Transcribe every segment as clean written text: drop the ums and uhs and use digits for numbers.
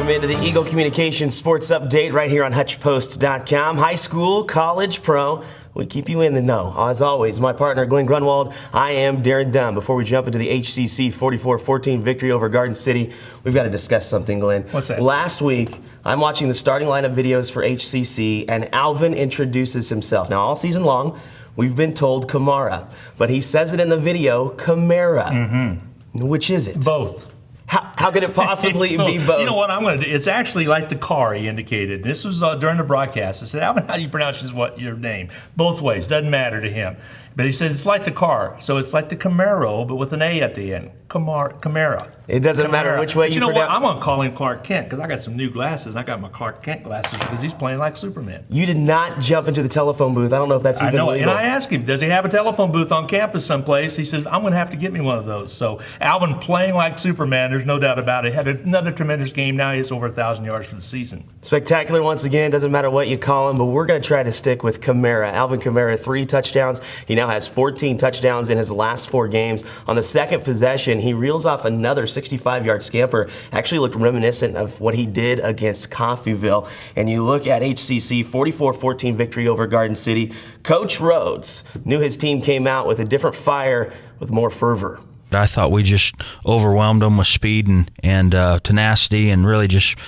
Welcome into the Eagle Communications Sports Update right here on HutchPost.com. High school, college, pro, we keep you in the know. As always, my partner, Glen Grunwald, I am Daren Dunn. Before we jump into the HCC 44-14 victory over Garden City, we've got to discuss something, Glen. What's that? Last week, I'm watching the starting lineup videos for HCC, and Alvin introduces himself. Now, all season long, we've been told Kamara, but he says it in the video, Kamara. Mm-hmm. Which is it? Both. How could it possibly be both? You know what I'm going to do? It's actually like the car, he indicated. This was during the broadcast. I said, Alvin, how do you pronounce your name? Both ways. Doesn't matter to him. But he says it's like the car. So it's like the Camaro, but with an A at the end. Camara. It doesn't matter which way but you know pronounce. What? I'm going to call him Clark Kent because I got some new glasses. I got my Clark Kent glasses because he's playing like Superman. You did not jump into the telephone booth. I don't know if that's even legal. And I asked him, does he have a telephone booth on campus someplace? He says, I'm going to have to get me one of those. So Alvin playing like Superman, there's no doubt about it. Had another tremendous game. Now he has over 1,000 yards for the season. Spectacular once again. Doesn't matter what you call him, but we're going to try to stick with Kamara. Alvin Kamara, 3 touchdowns. He now has 14 touchdowns in his last 4 games. On the second possession, he reels off another 65-yard scamper. Actually looked reminiscent of what he did against Coffeyville. And you look at HCC 44-14 victory over Garden City. Coach Rhodes knew his team came out with a different fire, with more fervor. I thought we just overwhelmed them with speed and tenacity, and really just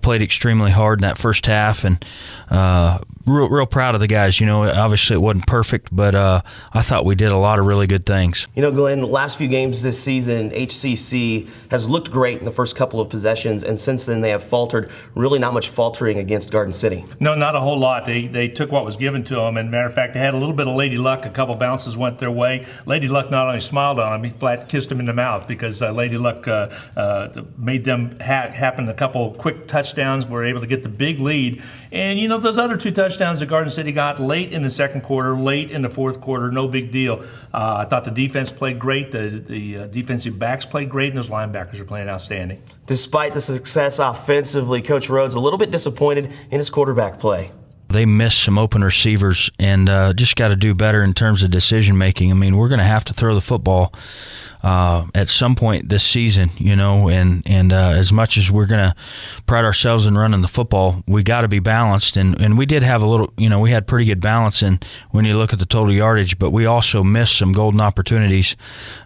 played extremely hard in that first half. And real proud of the guys. You know, obviously it wasn't perfect, but I thought we did a lot of really good things. You know, Glenn, the last few games this season, HCC has looked great in the first couple of possessions, and since then they have faltered. Really not much faltering against Garden City. No, not a whole lot. They took what was given to them, and matter of fact, they had a little bit of Lady Luck. A couple bounces went their way. Lady Luck not only smiled on him, he flat kissed him in the mouth because Lady Luck made them happen. A couple quick touchdowns, were able to get the big lead. And, you know, those other 2 touchdowns that Garden City got late in the second quarter, late in the fourth quarter, no big deal. I thought the defense played great. The defensive backs played great, and those linebackers are playing outstanding. Despite the success offensively, Coach Rhodes a little bit disappointed in his quarterback play. They missed some open receivers and just got to do better in terms of decision making. I mean, we're going to have to throw the football at some point this season, you know, and as much as we're going to pride ourselves in running the football, we got to be balanced. And we did have a little, you know, we had pretty good balance in when you look at the total yardage, but we also missed some golden opportunities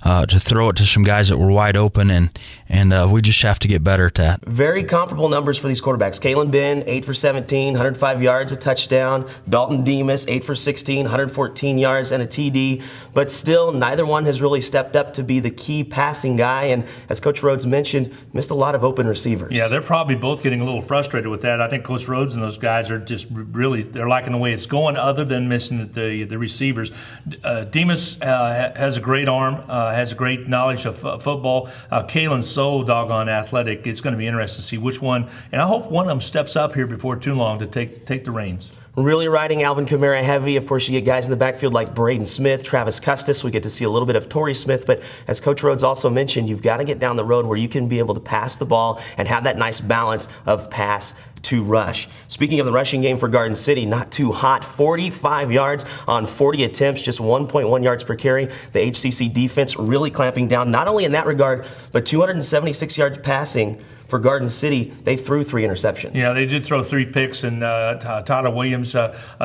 to throw it to some guys that were wide open, and we just have to get better at that. Very comparable numbers for these quarterbacks. Kalen Ben, 8 for 17, 105 yards, a touchdown. Dalton Demas, 8 for 16, 114 yards and a TD. But still, neither one has really stepped up to be the key passing guy. And as Coach Rhodes mentioned, missed a lot of open receivers. Yeah, they're probably both getting a little frustrated with that. I think Coach Rhodes and those guys are just really, they're liking the way it's going other than missing the receivers. Demas has a great arm, has a great knowledge of football. Kalen's so doggone athletic. It's going to be interesting to see which one. And I hope one of them steps up here before too long to take the reins. Really riding Alvin Kamara heavy. Of course, you get guys in the backfield like Braden Smith, Travis Custis. We get to see a little bit of Torrey Smith. But as Coach Rhodes also mentioned, you've got to get down the road where you can be able to pass the ball and have that nice balance of pass to rush. Speaking of the rushing game for Garden City, not too hot. 45 yards on 40 attempts, just 1.1 yards per carry. The HCC defense really clamping down, not only in that regard, but 276 yards passing. For Garden City, they threw 3 interceptions. Yeah, they did throw 3 picks, and Tyler Williams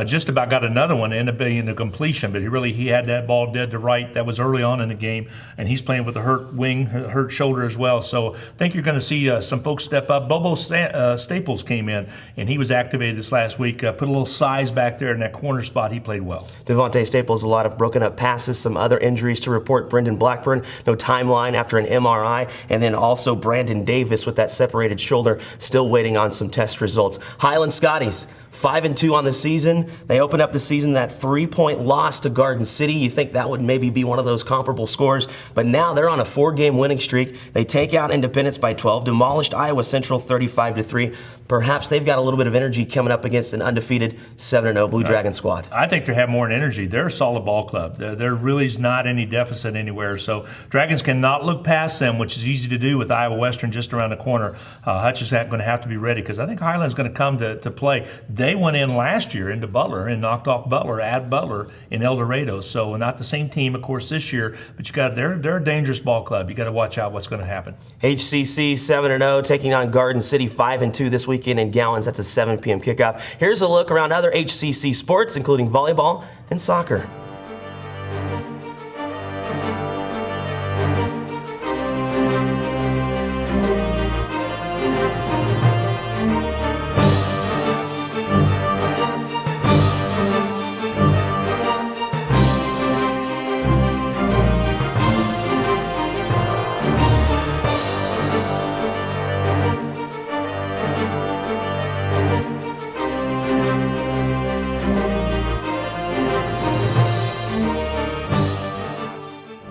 just about got another one, ended up being a completion, but he had that ball dead to right. That was early on in the game, and he's playing with a hurt shoulder as well. So I think you're going to see some folks step up. Bobo Staples came in, and he was activated this last week. Put a little size back there in that corner spot. He played well. Devontae Staples, a lot of broken up passes, some other injuries to report. Brendan Blackburn, no timeline after an MRI, and then also Brandon Davis with that separated shoulder, still waiting on some test results. Highland Scotties, 5-2 on the season. They opened up the season that 3-point loss to Garden City. You think that would maybe be one of those comparable scores, but now they're on a 4-game winning streak. They take out Independence by 12, demolished Iowa Central 35-3, perhaps they've got a little bit of energy coming up against an undefeated 7-0 Blue Dragon squad. I think they have more energy. They're a solid ball club. There really is not any deficit anywhere. So Dragons cannot look past them, which is easy to do with Iowa Western just around the corner. Hutch is going to have to be ready because I think Highland's going to come to play. They went in last year into Butler and knocked off Butler at Butler in El Dorado. So not the same team, of course, this year, but they're a dangerous ball club. You got to watch out what's going to happen. HCC 7-0 taking on Garden City 5-2 this weekend in Gallons. That's a 7 p.m. kickoff. Here's a look around other HCC sports, including volleyball and soccer.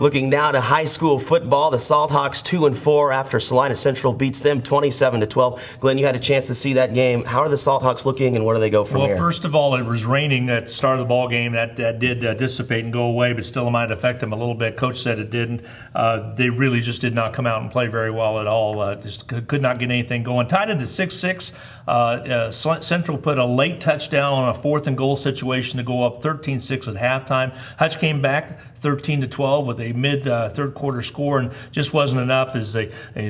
Looking now to high school football, the Salthawks 2-4 after Salina Central beats them 27-12. Glenn, you had a chance to see that game. How are the Salthawks looking, and where do they go from here? Well, first of all, it was raining at the start of the ball game. That did dissipate and go away, but still it might affect them a little bit. Coach said it didn't. They really just did not come out and play very well at all. Just could not get anything going. Tied into 6-6. Central put a late touchdown on a 4th and goal situation to go up 13-6 at halftime. Hutch came back 13-12 with a mid third quarter score, and just wasn't enough as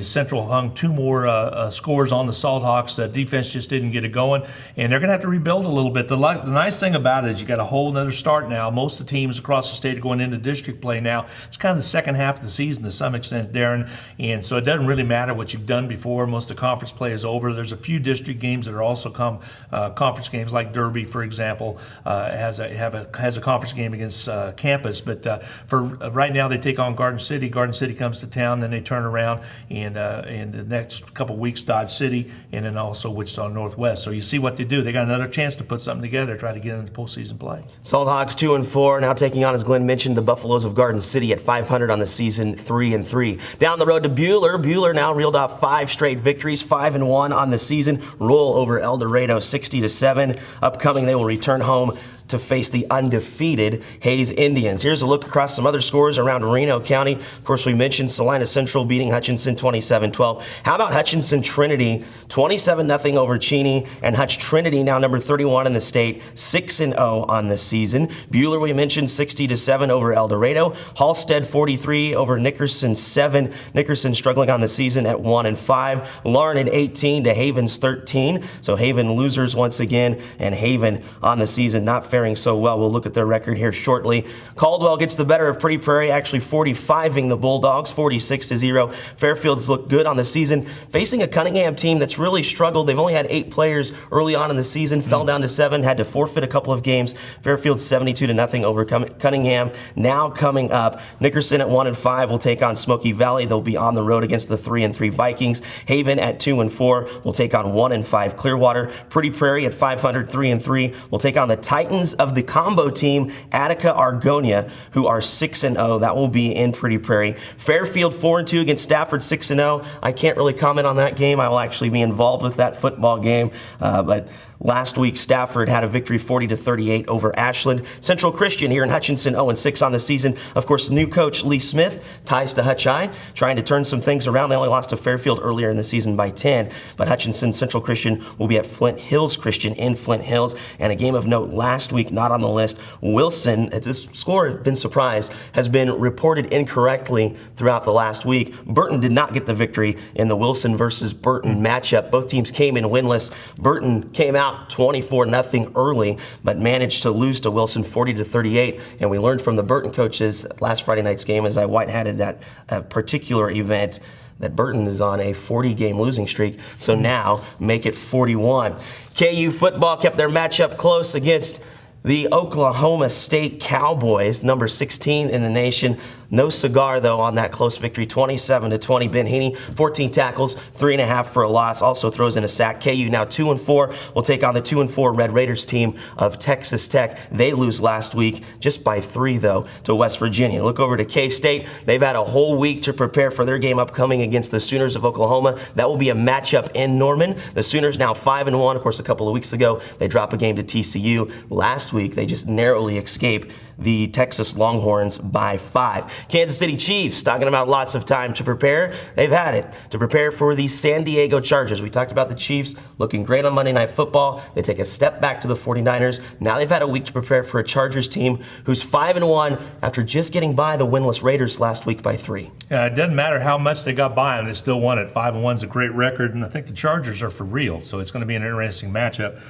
Central hung 2 more scores on the Salthawks. Defense just didn't get it going, and they're going to have to rebuild a little bit. The nice thing about it is you got a whole another start now. Most of the teams across the state are going into district play now. It's kind of the second half of the season to some extent, Daren, and so it doesn't really matter what you've done before. Most of the conference play is over. There's a few district games that are also conference games, like Derby, for example, has a conference game against campus, but for right now, they take on Garden City. Garden City comes to town, then they turn around and in the next couple of weeks, Dodge City, and then also Wichita Northwest. So you see what they do. They got another chance to put something together, try to get into postseason play. Salthawks 2-4, now taking on, as Glenn mentioned, the Buffaloes of Garden City at 500 on the season, 3-3. Down the road to Buhler. Buhler now reeled off 5 straight victories, 5-1 on the season. Roll over El Dorado 60-7. Upcoming, they will return home to face the undefeated Hayes Indians. Here's a look across some other scores around Reno County. Of course, we mentioned Salina Central beating Hutchinson 27-12. How about Hutchinson Trinity 27-0 over Cheney, and Hutch Trinity now number 31 in the state, 6-0 on the season. Buhler, we mentioned, 60-7 over El Dorado. Halstead 43 over Nickerson 7. Nickerson struggling on the season at 1-5. Larned 18 to Haven's 13. So Haven losers once again, and Haven on the season not faring so well. We'll look at their record here shortly. Caldwell gets the better of Pretty Prairie, actually 45ing the Bulldogs, 46-0. Fairfield's looked good on the season, facing a Cunningham team that's really struggled. They've only had 8 players early on in the season, fell down to 7, had to forfeit a couple of games. Fairfield 72-0 over Cunningham. Now coming up, Nickerson at 1-5 will take on Smoky Valley. They'll be on the road against the 3-3 Vikings. Haven at 2-4 will take on 1-5 Clearwater. Pretty Prairie at 500, 3-3 will take on the Titans of the combo team, Attica Argonia, who are 6-0. That will be in Pretty Prairie. Fairfield 4-2 against Stafford, 6-0. I can't really comment on that game. I will actually be involved with that football game, but last week, Stafford had a victory 40-38 over Ashland. Central Christian here in Hutchinson, 0-6 on the season. Of course, new coach Lee Smith ties to Hutch High, trying to turn some things around. They only lost to Fairfield earlier in the season by 10, but Hutchinson Central Christian will be at Flint Hills Christian in Flint Hills. And a game of note last week, not on the list, Wilson, this score has been surprised, has been reported incorrectly throughout the last week. Burton did not get the victory in the Wilson versus Burton matchup. Both teams came in winless. Burton came out 24-0 early, but managed to lose to Wilson 40-38. And we learned from the Burton coaches last Friday night's game, as I white-hatted that particular event, that Burton is on a 40-game losing streak, so now make it 41. KU football kept their matchup close against the Oklahoma State Cowboys, number 16 in the nation. No cigar, though, on that close victory, 27-20. Ben Heaney, 14 tackles, 3.5 for a loss. Also throws in a sack. KU now 2-4. Will take on the 2-4 Red Raiders team of Texas Tech. They lose last week, just by 3, though, to West Virginia. Look over to K-State. They've had a whole week to prepare for their game upcoming against the Sooners of Oklahoma. That will be a matchup in Norman. The Sooners now 5-1. Of course, a couple of weeks ago, they dropped a game to TCU. Last week, they just narrowly escaped the Texas Longhorns by 5. Kansas City Chiefs, talking about lots of time to prepare. They've had it to prepare for the San Diego Chargers. We talked about the Chiefs looking great on Monday Night Football. They take a step back to the 49ers. Now they've had a week to prepare for a Chargers team who's 5-1 after just getting by the winless Raiders last week by 3. Yeah, it doesn't matter how much they got by them, they still won it. 5-1 is a great record, and I think the Chargers are for real, so it's going to be an interesting matchup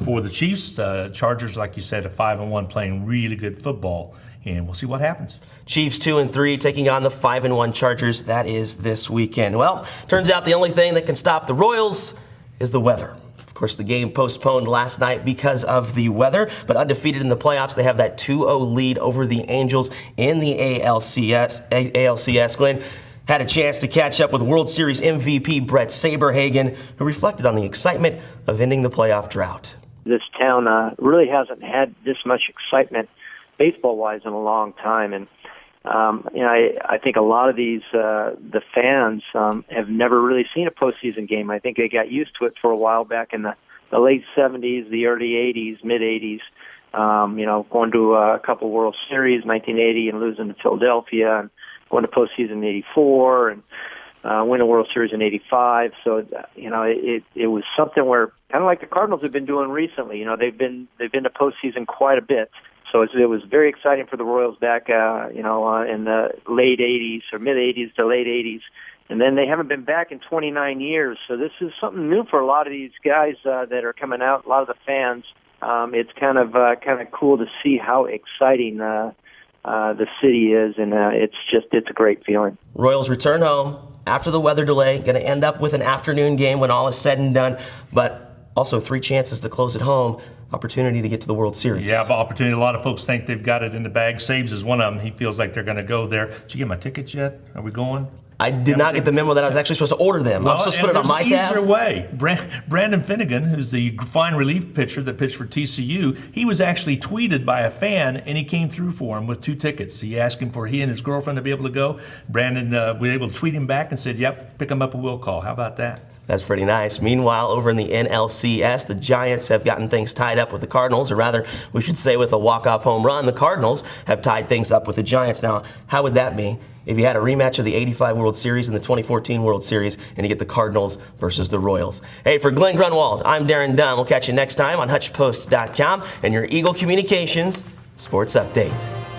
for the Chiefs. Chargers, like you said, at 5-1, playing really good football, and we'll see what happens. Chiefs 2-3 taking on the 5-1 Chargers. That is this weekend. Well, turns out the only thing that can stop the Royals is the weather. Of course, the game postponed last night because of the weather, but undefeated in the playoffs. They have that 2-0 lead over the Angels in the ALCS. Glen had a chance to catch up with World Series MVP Bret Saberhagen, who reflected on the excitement of ending the playoff drought. This town really hasn't had this much excitement baseball-wise in a long time, and I think a lot of these the fans have never really seen a postseason game. I think they got used to it for a while back in the late 70s, the early 80s, mid 80s. Going to a couple World Series, 1980, and losing to Philadelphia, and going to postseason in '84, and win a World Series in '85. So it was something where kind of like the Cardinals have been doing recently. They've been to postseason quite a bit. So it was very exciting for the Royals back, in the late 80s or mid 80s to late 80s. And then they haven't been back in 29 years. So this is something new for a lot of these guys that are coming out, a lot of the fans. It's kind of cool to see how exciting the city is, and it's a great feeling. Royals return home after the weather delay, going to end up with an afternoon game when all is said and done, but also 3 chances to close at home. Opportunity to get to the World Series. Yeah, opportunity. A lot of folks think they've got it in the bag. Sabes is one of them. He feels like they're going to go there. Did you get my tickets yet? Are we going? I did not get the memo that I was actually supposed to order them. Well, I'm supposed to put it on my tab. There's an easier way. Brandon Finnegan, who's the fine relief pitcher that pitched for TCU, he was actually tweeted by a fan, and he came through for him with 2 tickets. He asked him for he and his girlfriend to be able to go. Brandon was able to tweet him back and said, yep, pick him up a will call. How about that? That's pretty nice. Meanwhile, over in the NLCS, the Giants have gotten things tied up with the Cardinals, or rather, we should say with a walk-off home run, the Cardinals have tied things up with the Giants. Now, how would that be if you had a rematch of the '85 World Series and the 2014 World Series, and you get the Cardinals versus the Royals? Hey, for Glen Grunwald, I'm Daren Dunn. We'll catch you next time on HutchPost.com and your Eagle Communications Sports Update.